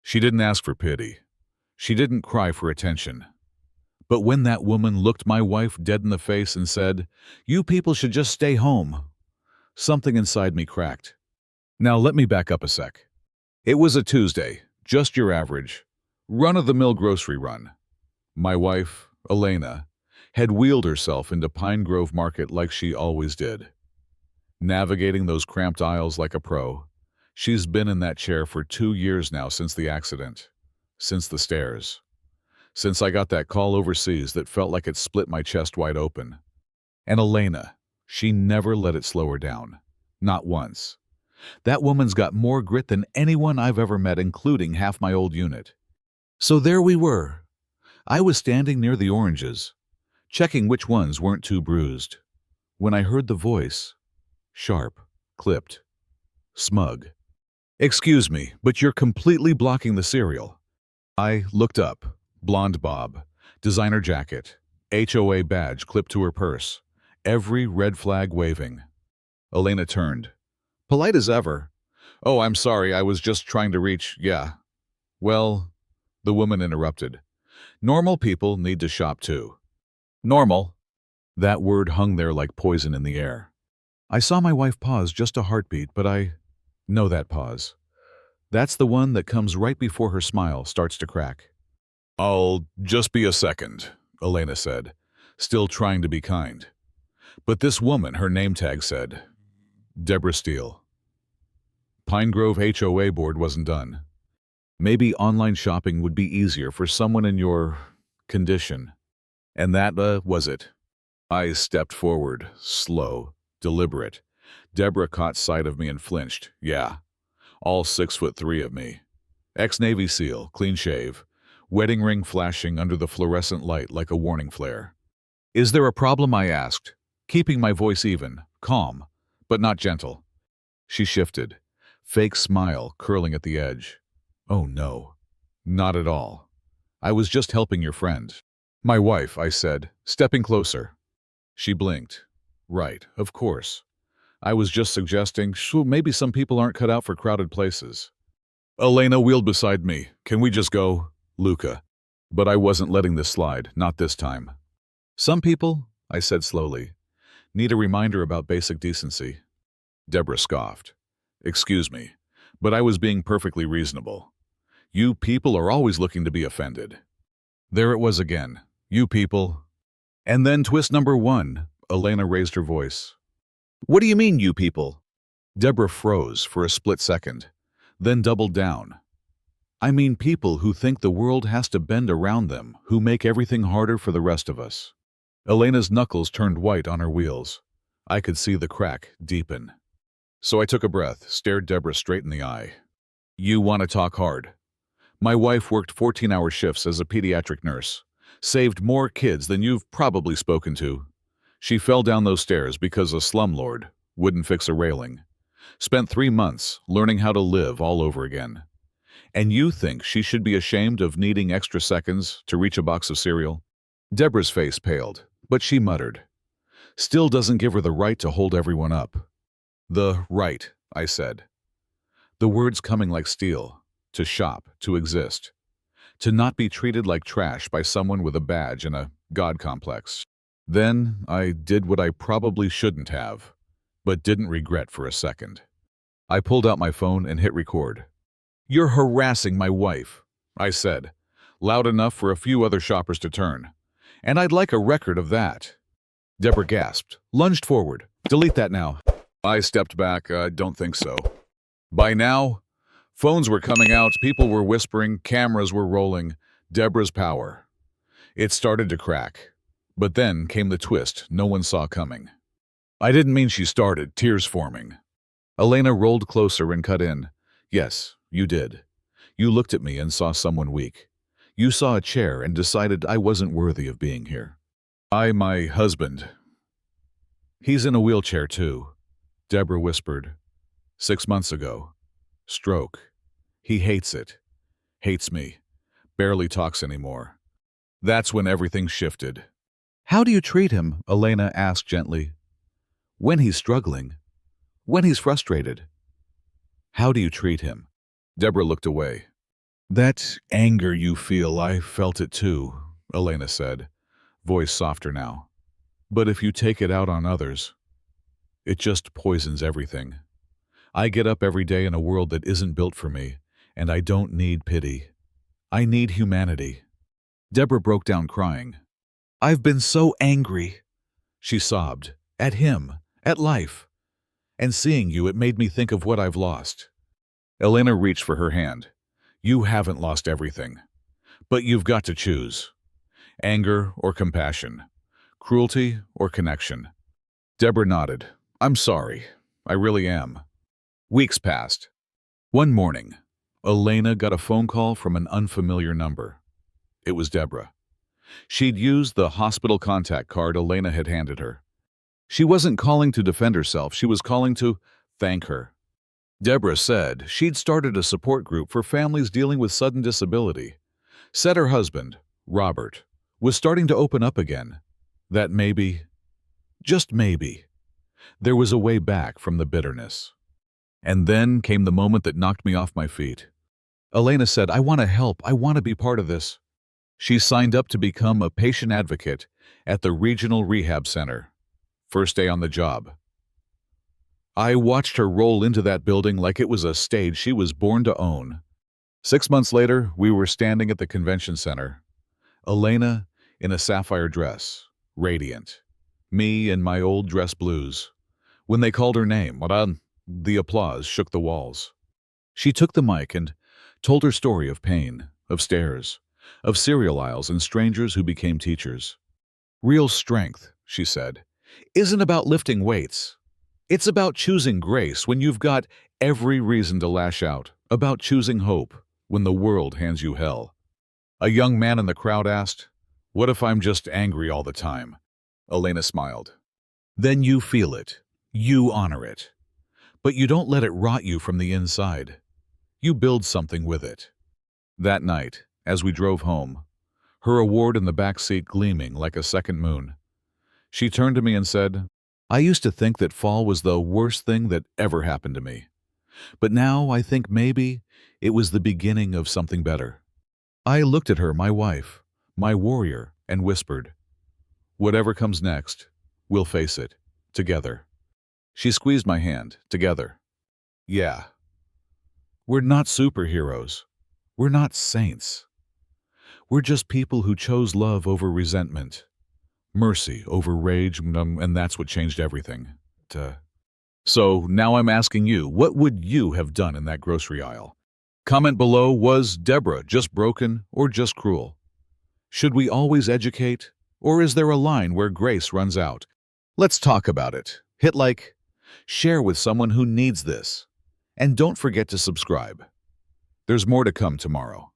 She didn't ask for pity. She didn't cry for attention. But when that woman looked my wife dead in the face and said, "You people should just stay home," something inside me cracked. Now let me back up a sec. It was a Tuesday, just your average, run-of-the-mill grocery run. My wife, Elena, had wheeled herself into Pine Grove Market like she always did. Navigating those cramped aisles like a pro, she's been in that chair for 2 years now since the accident, since the stairs, since I got that call overseas that felt like it split my chest wide open. And Elena, she never let it slow her down, not once. That woman's got more grit than anyone I've ever met, including half my old unit. So there we were. I was standing near the oranges, checking which ones weren't too bruised, when I heard the voice, sharp, clipped, smug. "Excuse me, but you're completely blocking the cereal." I looked up, blonde bob, designer jacket, HOA badge clipped to her purse, every red flag waving. Elena turned, polite as ever. "Oh, I'm sorry, I was just trying to reach, yeah." "Well," the woman interrupted, "normal people need to shop too." Normal? That word hung there like poison in the air. I saw my wife pause just a heartbeat, but I know that pause. That's the one that comes right before her smile starts to crack. "I'll just be a second," Elena said, still trying to be kind. But this woman, her name tag said, Deborah Steele. Pine Grove HOA board wasn't done. Maybe online shopping would be easier for someone in your condition. And that was it. I stepped forward, slow, deliberate. Deborah caught sight of me and flinched. Yeah, all 6'3" of me. Ex-Navy SEAL, clean shave, wedding ring flashing under the fluorescent light like a warning flare. "Is there a problem?" I asked, keeping my voice even, calm, but not gentle. She shifted, fake smile curling at the edge. "Oh no, not at all. I was just helping your friend." "My wife," I said, stepping closer. She blinked. "Right, of course. I was just suggesting, maybe some people aren't cut out for crowded places." Elena wheeled beside me. "Can we just go, Luca?" But I wasn't letting this slide, not this time. "Some people," I said slowly, "need a reminder about basic decency." Deborah scoffed. "Excuse me, but I was being perfectly reasonable. You people are always looking to be offended." There it was again. You people. And then twist number 1, Elena raised her voice. "What do you mean, you people?" Deborah froze for a split second, then doubled down. "I mean people who think the world has to bend around them, who make everything harder for the rest of us." Elena's knuckles turned white on her wheels. I could see the crack deepen. So I took a breath, stared Deborah straight in the eye. "You want to talk hard? My wife worked 14-hour shifts as a pediatric nurse, saved more kids than you've probably spoken to. She fell down those stairs because a slumlord wouldn't fix a railing. Spent 3 months learning how to live all over again. And you think she should be ashamed of needing extra seconds to reach a box of cereal?" Deborah's face paled, but she muttered. "Still doesn't give her the right to hold everyone up." "The right," I said. The words coming like steel. To shop, to exist. To not be treated like trash by someone with a badge and a God complex. Then I did what I probably shouldn't have, but didn't regret for a second. I pulled out my phone and hit record. "You're harassing my wife," I said, loud enough for a few other shoppers to turn. "And I'd like a record of that." Deborah gasped, lunged forward. "Delete that now." I stepped back. "I don't think so." By now, phones were coming out, people were whispering, cameras were rolling. Deborah's power. It started to crack. But then came the twist no one saw coming. "I didn't mean she started," tears forming. Elena rolled closer and cut in. "Yes, you did. You looked at me and saw someone weak. You saw a chair and decided I wasn't worthy of being here. My husband. He's in a wheelchair too," Deborah whispered. 6 months ago. Stroke. He hates it. Hates me. Barely talks anymore. That's when everything shifted." "How do you treat him?" Elena asked gently. "When he's struggling? When he's frustrated? How do you treat him?" Deborah looked away. That anger you feel, I felt it too, Elena said, voice softer now. But if you take it out on others, it just poisons everything. I get up every day in a world that isn't built for me, and I don't need pity. I need humanity. Deborah broke down crying. I've been so angry, she sobbed, at him, at life. And seeing you, it made me think of what I've lost. Elena reached for her hand. You haven't lost everything, but you've got to choose. Anger or compassion, cruelty or connection. Deborah nodded. I'm sorry. I really am. Weeks passed. One morning, Elena got a phone call from an unfamiliar number. It was Deborah. She'd used the hospital contact card Elena had handed her. She wasn't calling to defend herself, she was calling to thank her. Deborah said she'd started a support group for families dealing with sudden disability. Said her husband, Robert, was starting to open up again. That maybe, just maybe, there was a way back from the bitterness. And then came the moment that knocked me off my feet. Elena said, I want to help, I want to be part of this. She signed up to become a patient advocate at the Regional Rehab Center. First day on the job. I watched her roll into that building like it was a stage she was born to own. 6 months later, we were standing at the convention center. Elena in a sapphire dress, radiant. Me in my old dress blues. When they called her name, the applause shook the walls. She took the mic and told her story of pain, of stairs, of cereal aisles and strangers who became teachers. Real strength, she said, isn't about lifting weights. It's about choosing grace when you've got every reason to lash out, about choosing hope when the world hands you hell. A young man in the crowd asked, what if I'm just angry all the time? Elena smiled. Then you feel it. You honor it. But you don't let it rot you from the inside. You build something with it. That night, as we drove home, her award in the back seat gleaming like a second moon, she turned to me and said, I used to think that fall was the worst thing that ever happened to me. But now I think maybe it was the beginning of something better. I looked at her, my wife, my warrior, and whispered, whatever comes next, we'll face it, together. She squeezed my hand, together. Yeah. We're not superheroes. We're not saints. We're just people who chose love over resentment, mercy over rage, and that's what changed everything. So now I'm asking you, what would you have done in that grocery aisle? Comment below, was Deborah just broken or just cruel? Should we always educate, or is there a line where grace runs out? Let's talk about it. Hit like, share with someone who needs this, and don't forget to subscribe. There's more to come tomorrow.